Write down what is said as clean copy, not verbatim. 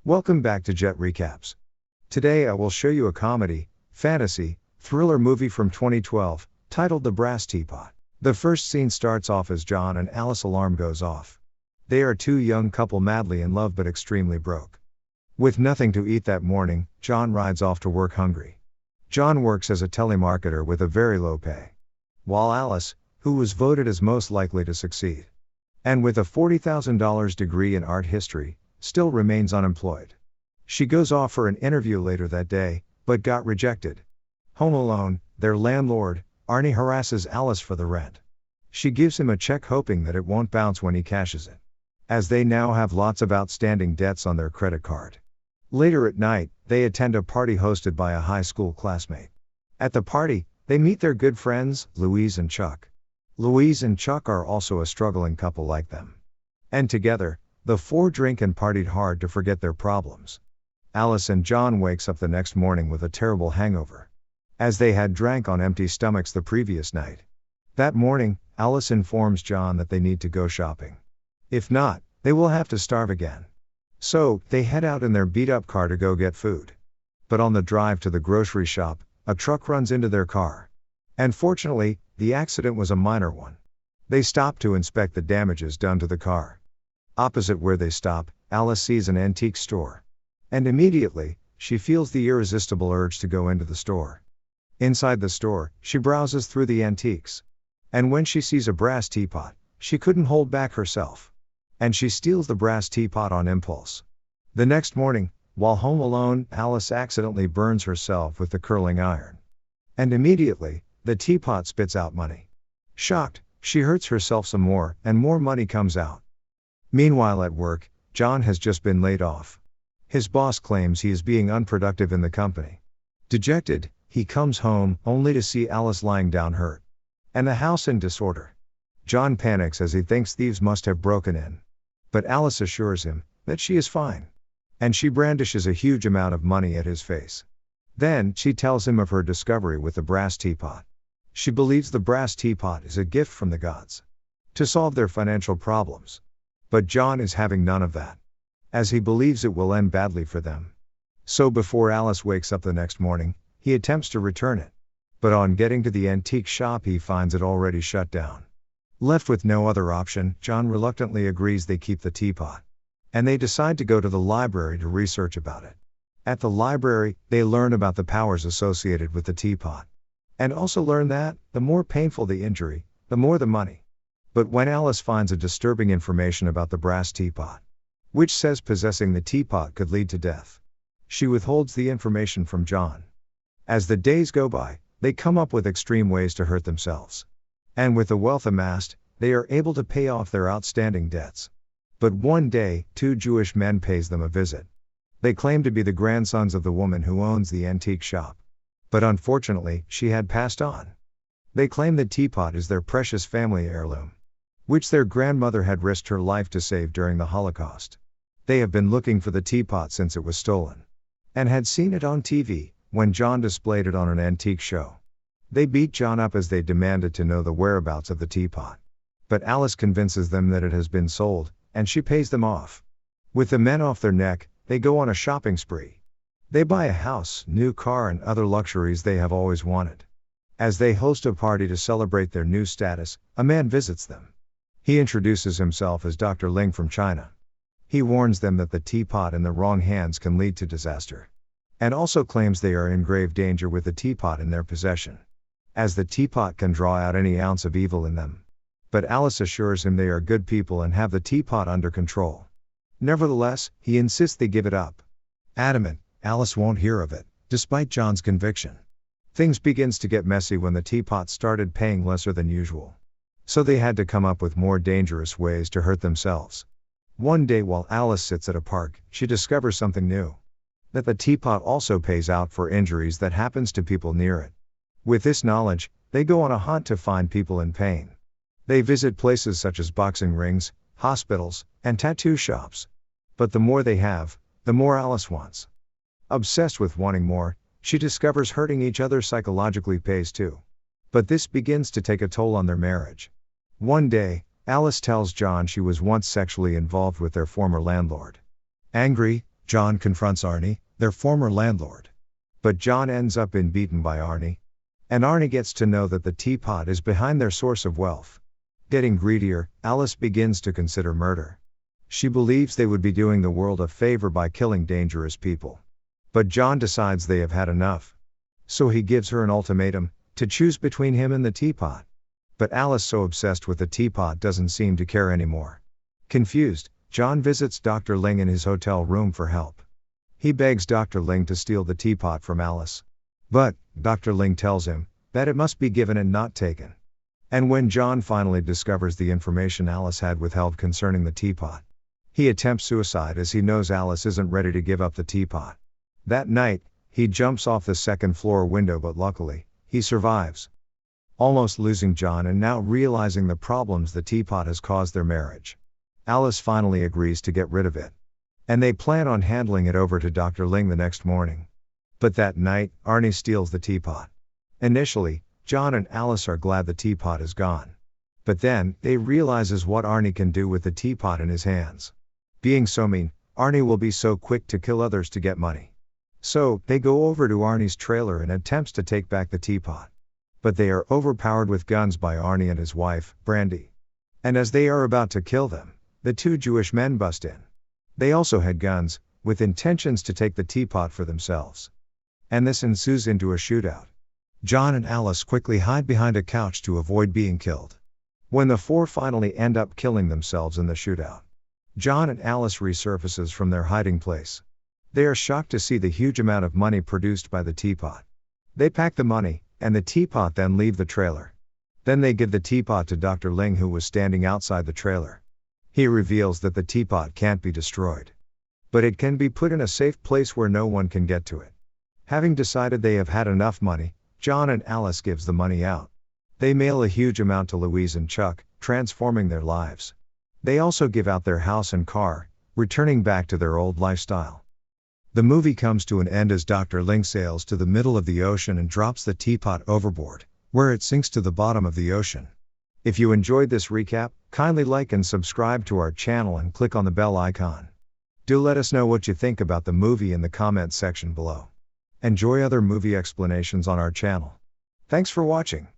Welcome back to Jet Recaps. Today I will show you a comedy, fantasy, thriller movie from 2012, titled The Brass Teapot. The first scene starts off as John and Alice's alarm goes off. They are two young couple madly in love but extremely broke. With nothing to eat that morning, John rides off to work hungry. John works as a telemarketer with a very low pay, while Alice, who was voted as most likely to succeed, and with a $40,000 degree in art history, still remains unemployed. She goes off for an interview later that day, but got rejected. Home alone, their landlord, Arnie, harasses Alice for the rent. She gives him a check hoping that it won't bounce when he cashes it, as they now have lots of outstanding debts on their credit card. Later at night, they attend a party hosted by a high school classmate. At the party, they meet their good friends, Louise and Chuck. Louise and Chuck are also a struggling couple like them. And together, the four drink and partied hard to forget their problems. Alice and John wakes up the next morning with a terrible hangover, as they had drank on empty stomachs the previous night. That morning, Alice informs John that they need to go shopping. If not, they will have to starve again. So, they head out in their beat-up car to go get food. But on the drive to the grocery shop, a truck runs into their car. And fortunately, the accident was a minor one. They stop to inspect the damages done to the car. Opposite where they stop, Alice sees an antique store. And immediately, she feels the irresistible urge to go into the store. Inside the store, she browses through the antiques. And when she sees a brass teapot, she couldn't hold back herself. And she steals the brass teapot on impulse. The next morning, while home alone, Alice accidentally burns herself with the curling iron. And immediately, the teapot spits out money. Shocked, she hurts herself some more, and more money comes out. Meanwhile at work, John has just been laid off. His boss claims he is being unproductive in the company. Dejected, he comes home, only to see Alice lying down hurt, and the house in disorder. John panics as he thinks thieves must have broken in. But Alice assures him that she is fine. And she brandishes a huge amount of money at his face. Then, she tells him of her discovery with the brass teapot. She believes the brass teapot is a gift from the gods to solve their financial problems. But John is having none of that, as he believes it will end badly for them. So before Alice wakes up the next morning, he attempts to return it. But on getting to the antique shop he finds it already shut down. Left with no other option, John reluctantly agrees they keep the teapot. And they decide to go to the library to research about it. At the library, they learn about the powers associated with the teapot. And also learn that, the more painful the injury, the more the money. But when Alice finds a disturbing information about the brass teapot, which says possessing the teapot could lead to death, she withholds the information from John. As the days go by, they come up with extreme ways to hurt themselves. And with the wealth amassed, they are able to pay off their outstanding debts. But one day, two Jewish men pays them a visit. They claim to be the grandsons of the woman who owns the antique shop. But unfortunately, she had passed on. They claim the teapot is their precious family heirloom, which their grandmother had risked her life to save during the Holocaust. They have been looking for the teapot since it was stolen, and had seen it on TV, when John displayed it on an antique show. They beat John up as they demanded to know the whereabouts of the teapot. But Alice convinces them that it has been sold, and she pays them off. With the men off their neck, they go on a shopping spree. They buy a house, new car and other luxuries they have always wanted. As they host a party to celebrate their new status, a man visits them. He introduces himself as Dr. Ling from China. He warns them that the teapot in the wrong hands can lead to disaster. And also claims they are in grave danger with the teapot in their possession, as the teapot can draw out any ounce of evil in them. But Alice assures him they are good people and have the teapot under control. Nevertheless, he insists they give it up. Adamant, Alice won't hear of it, despite John's conviction. Things begins to get messy when the teapot started paying lesser than usual. So they had to come up with more dangerous ways to hurt themselves. One day while Alice sits at a park, she discovers something new. That the teapot also pays out for injuries that happens to people near it. With this knowledge, they go on a hunt to find people in pain. They visit places such as boxing rings, hospitals, and tattoo shops. But the more they have, the more Alice wants. Obsessed with wanting more, she discovers hurting each other psychologically pays too. But this begins to take a toll on their marriage. One day, Alice tells John she was once sexually involved with their former landlord. Angry, John confronts Arnie, their former landlord. But John ends up beaten by Arnie. And Arnie gets to know that the teapot is behind their source of wealth. Getting greedier, Alice begins to consider murder. She believes they would be doing the world a favor by killing dangerous people. But John decides they have had enough. So he gives her an ultimatum, to choose between him and the teapot. But Alice, so obsessed with the teapot, doesn't seem to care anymore. Confused, John visits Dr. Ling in his hotel room for help. He begs Dr. Ling to steal the teapot from Alice. But Dr. Ling tells him that it must be given and not taken. And when John finally discovers the information Alice had withheld concerning the teapot, he attempts suicide as he knows Alice isn't ready to give up the teapot. That night, he jumps off the second-floor window, but luckily, he survives. Almost losing John and now realizing the problems the teapot has caused their marriage, Alice finally agrees to get rid of it. And they plan on handing it over to Dr. Ling the next morning. But that night, Arnie steals the teapot. Initially, John and Alice are glad the teapot is gone. But then, they realizes what Arnie can do with the teapot in his hands. Being so mean, Arnie will be so quick to kill others to get money. So, they go over to Arnie's trailer and attempts to take back the teapot. But they are overpowered with guns by Arnie and his wife, Brandy. And as they are about to kill them, the two Jewish men bust in. They also had guns, with intentions to take the teapot for themselves. And this ensues into a shootout. John and Alice quickly hide behind a couch to avoid being killed. When the four finally end up killing themselves in the shootout, John and Alice resurfaces from their hiding place. They are shocked to see the huge amount of money produced by the teapot. They pack the money, and the teapot then leave the trailer. Then they give the teapot to Dr. Ling, who was standing outside the trailer. He reveals that the teapot can't be destroyed. But it can be put in a safe place where no one can get to it. Having decided they have had enough money, John and Alice gives the money out. They mail a huge amount to Louise and Chuck, transforming their lives. They also give out their house and car, returning back to their old lifestyle. The movie comes to an end as Dr. Ling sails to the middle of the ocean and drops the teapot overboard, where it sinks to the bottom of the ocean. If you enjoyed this recap, kindly like and subscribe to our channel and click on the bell icon. Do let us know what you think about the movie in the comments section below. Enjoy other movie explanations on our channel. Thanks for watching.